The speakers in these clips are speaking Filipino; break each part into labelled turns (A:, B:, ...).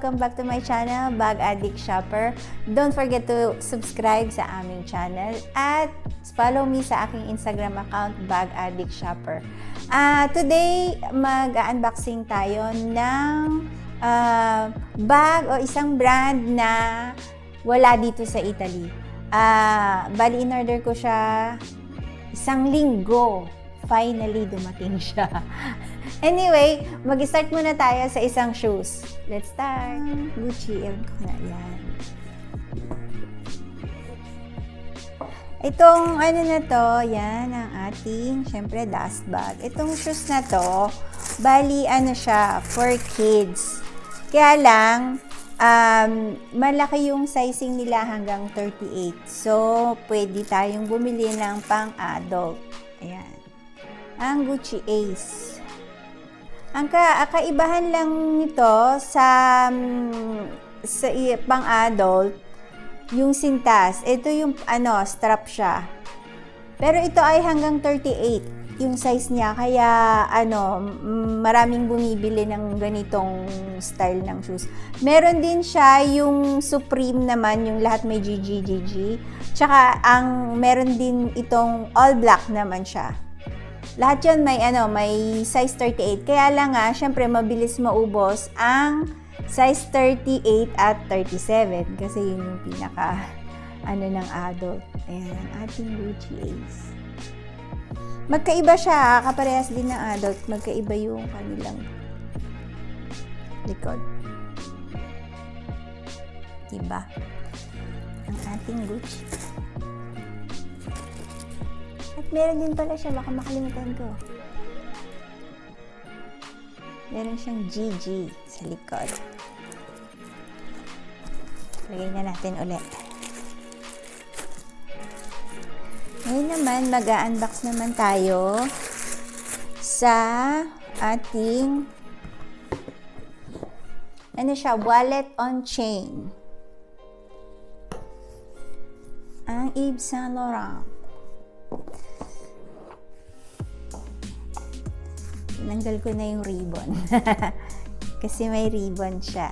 A: welcome back to my channel, Bag Addict Shopper. Don't forget to subscribe sa aming channel at follow me sa aking Instagram account, Bag Addict Shopper. Today, mag-unboxing tayo ng bag o isang brand na wala dito sa Italy. Bali, in-order ko siya isang linggo. Finally, dumating siya. Anyway, mag-start muna tayo sa isang shoes. Let's start. Gucci, ewan ko na yan. Itong ano na to, yan ang ating, syempre, dust bag. Itong shoes na to, bali ano siya, for kids. Kaya lang, malaki yung sizing nila hanggang 38. So, pwede tayong bumili ng pang-adult. Ayan. Ang Gucci Ace. Ang kaibahan lang nito sa pang-adult, yung sintas. Ito yung strap siya. Pero ito ay hanggang 38 yung size niya. Kaya maraming bumibili ng ganitong style ng shoes. Meron din siya yung Supreme naman, yung lahat may GG. Tsaka meron din itong all black naman siya. Lahat yun may size 38. Kaya lang syempre mabilis maubos ang size 38 at 37 kasi yun yung pinaka ng adult. Ayan, ang ating Gucci Ace. Magkaiba siya, kaparehas din ng adult. Magkaiba yung kanilang likod. Diba? Ang ating Gucci. At meron din pala siya, baka makalimutan ko. Meron siyang GG sa likod. Lagay na natin ulit. Ngayon naman, mag-unbox naman tayo sa ating wallet on chain. Ang Yves Saint Laurent. Tinanggal ko na yung ribbon. Kasi may ribbon siya.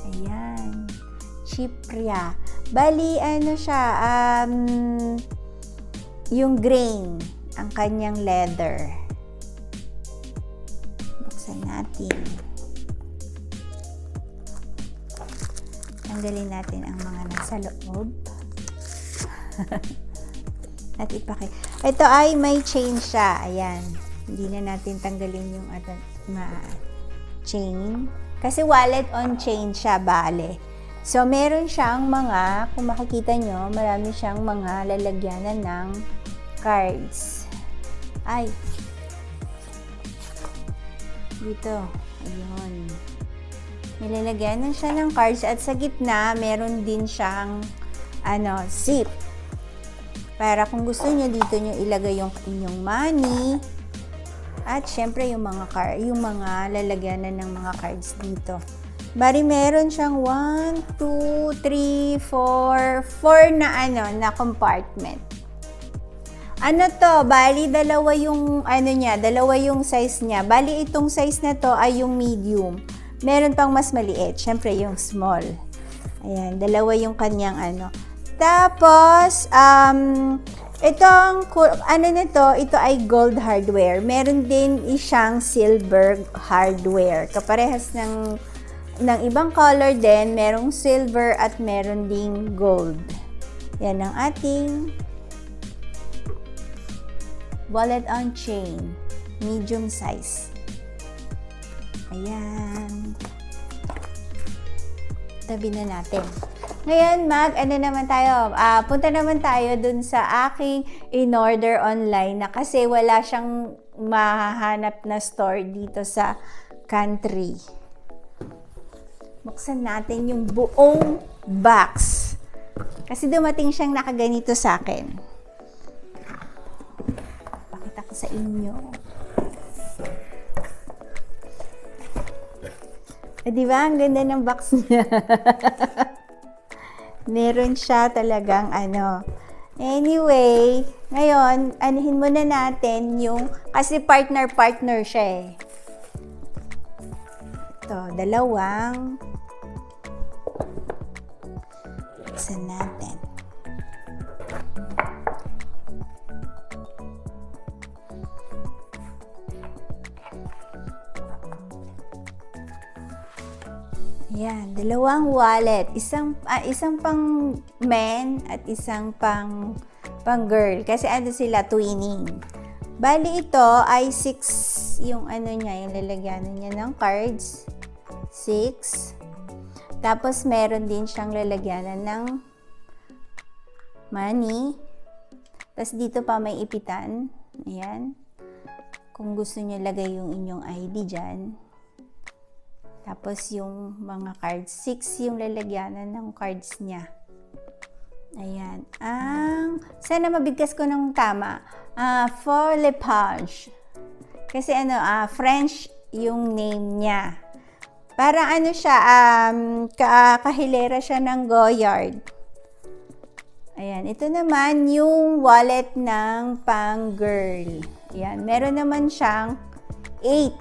A: Ayan. Chypria. Bali, siya, yung grain, ang kanyang leather. Buksan natin. Tanggalin natin ang mga nasa loob. At ito ay may chain siya. Ayan. Hindi na natin tanggalin yung chain. Kasi wallet on chain siya, bale. So, meron siyang kung makikita nyo, marami siyang mga lalagyanan ng cards. Ay. Dito. Ayun. May lalagyanan siya ng cards at sa gitna, meron din siyang zip. Para kung gusto nyo, dito nyo ilagay yung inyong money. At syempre, yung mga lalagyanan ng mga cards dito. Bari, meron siyang 1, 2, 3, 4 na compartment. Bali, dalawa yung size niya. Bali, itong size na to ay yung medium. Meron pang mas maliit. Syempre, yung small. Ayan, dalawa yung kanyang Tapos, ito ay gold hardware. Meron din isang silver hardware. Kaparehas ng ibang color din. Merong silver at meron ding gold. Yan ang ating wallet on chain. Medium size. Ayan. Tabi na natin. Ngayon, punta naman tayo dun sa aking in-order online na kasi wala siyang mahahanap na store dito sa country. Buksan natin yung buong box. Kasi dumating siyang nakaganito sa akin. Pakita ko sa inyo. Diba? Ang ganda ng box niya. Meron siya talagang Anyway, ngayon, anihin muna natin kasi partner siya eh. dalawang. Buksan natin. Yan, dalawang wallet. Isang pang men at isang pang girl. Kasi ano sila, twinning. Bali ito ay 6 yung ano niya, yung lalagyanan niya ng cards. 6. Tapos meron din siyang lalagyanan ng money. Tapos dito pa may ipitan. Ayan. Kung gusto niyo lagay yung inyong ID dyan. Tapos yung mga cards, 6 yung lalagyanan ng cards niya. Ayan. Sana mabigkas ko ng tama. Fauré. Kasi French yung name niya. Parang ano siya, kahilera siya ng Goyard. Ayan. Ito naman yung wallet ng pang-girl. Ayan. Meron naman siyang 8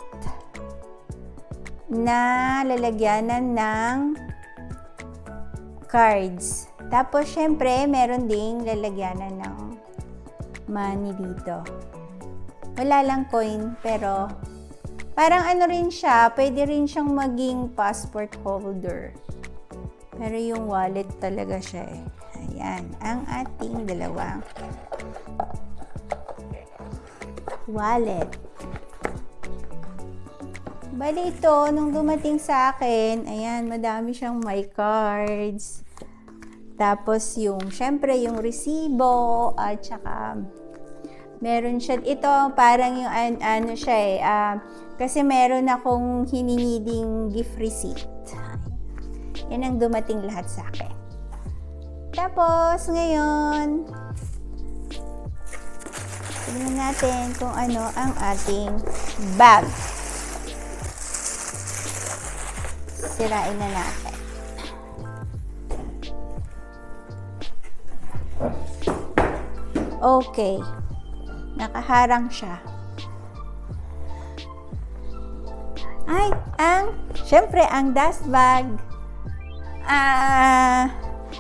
A: na lalagyanan ng cards. Tapos, syempre, meron ding lalagyanan ng money dito. Wala lang coin, pero parang ano rin siya, pwede rin siyang maging passport holder. Pero yung wallet talaga siya eh. Ayan, ang ating dalawang wallet. Bali ito, nung dumating sa akin, ayan, madami siyang my cards. Tapos yung, syempre, yung resibo, at saka, meron siya, ito, parang yung, ano siya eh, kasi meron akong hiningi ding gift receipt. Yan ang dumating lahat sa akin. Tapos, ngayon, tignan natin kung ano ang ating bag. Sirain na natin. Okay. Nakaharang siya. Ay, syempre, ang dust bag.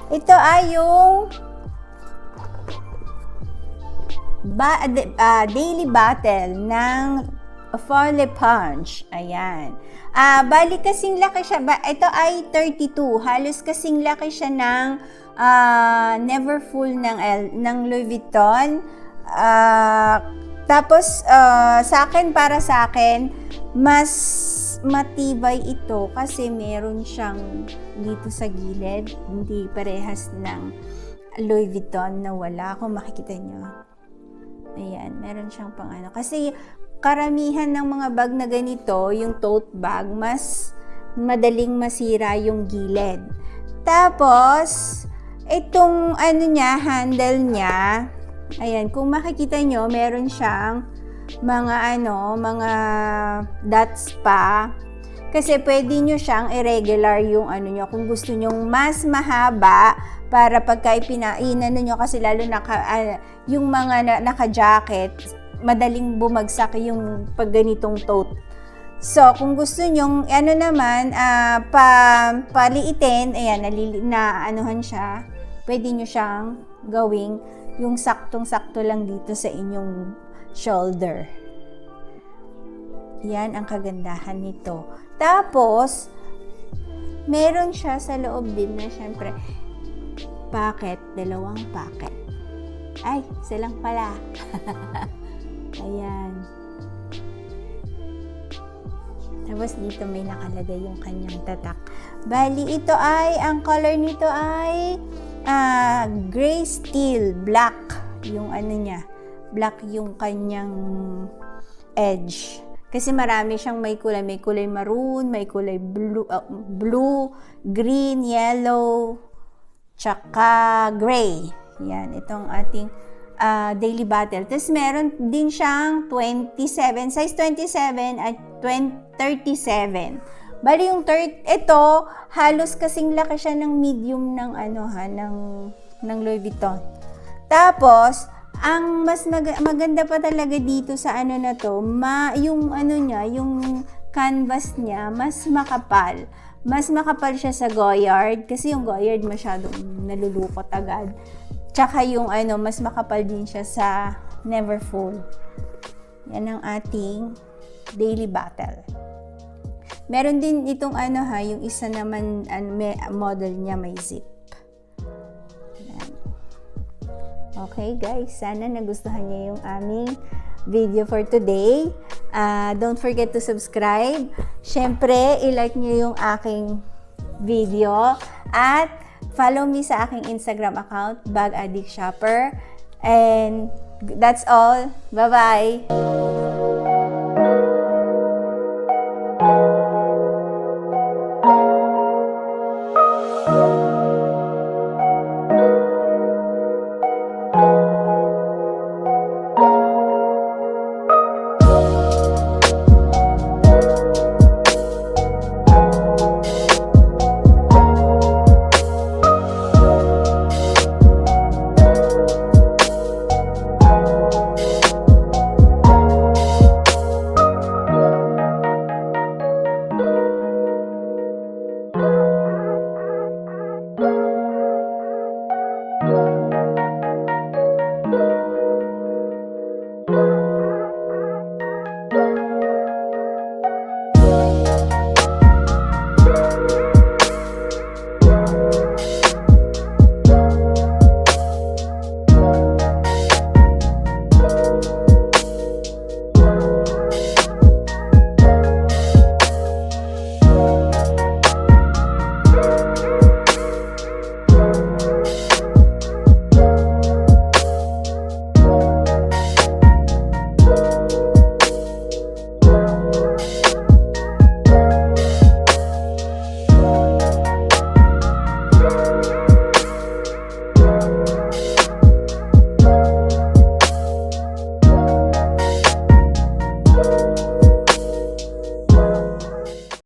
A: Ito ay yung daily bottle ng Fauré. Ayan. Bali kasing laki siya. Ito ay 32. Halos kasing laki siya ng never full ng Louis Vuitton. Tapos, para sa akin, mas matibay ito kasi meron siyang dito sa gilid. Hindi parehas ng Louis Vuitton na wala. Kung makikita nyo. Ayan, meron siyang pang ano. Kasi, karamihan ng mga bag na ganito, yung tote bag, mas madaling masira yung gilid. Tapos, itong ano niya, handle niya, ayan, kung makikita nyo, meron siyang mga mga dots pa. Kasi pwede nyo siyang irregular yung ano nyo. Kung gusto nyo mas mahaba, para pagka inano nyo, kasi lalo yung mga naka-jacket, madaling bumagsak yung pag ganitong tote. So, kung gusto nyong, paliitin, ayan, anuhan siya, pwede nyo siyang gawing yung saktong-sakto lang dito sa inyong shoulder. Yan ang kagandahan nito. Tapos, meron siya sa loob din na, syempre, packet, dalawang packet. Ay, isa lang pala. Ayan. Tapos dito may nakalagay yung kanyang tatak. Bali, ito ay, ang color nito ay gray steel, black yung ano niya. Black yung kanyang edge. Kasi marami siyang may kulay maroon, may kulay blue, green, yellow, tsaka gray. Yan, itong ating daily bottle. Tapos meron din siyang 27, size 27 at 37. Bali yung ito, halos kasing laki siya ng medium ng ng Louis Vuitton. Tapos, ang mas maganda pa talaga dito sa na to, yung niya, yung canvas niya mas makapal. Mas makapal siya sa Goyard kasi yung Goyard masyadong nalulukot agad. Tsaka yung mas makapal din siya sa Neverfull. Yan ang ating daily battle. Meron din itong yung isa naman model niya may zip. Yan. Okay guys, sana nagustuhan niyo yung aming video for today. Don't forget to subscribe. Syempre, i-like niyo yung aking video at follow me sa aking Instagram account, Bag Addict Shopper. And that's all. Bye-bye!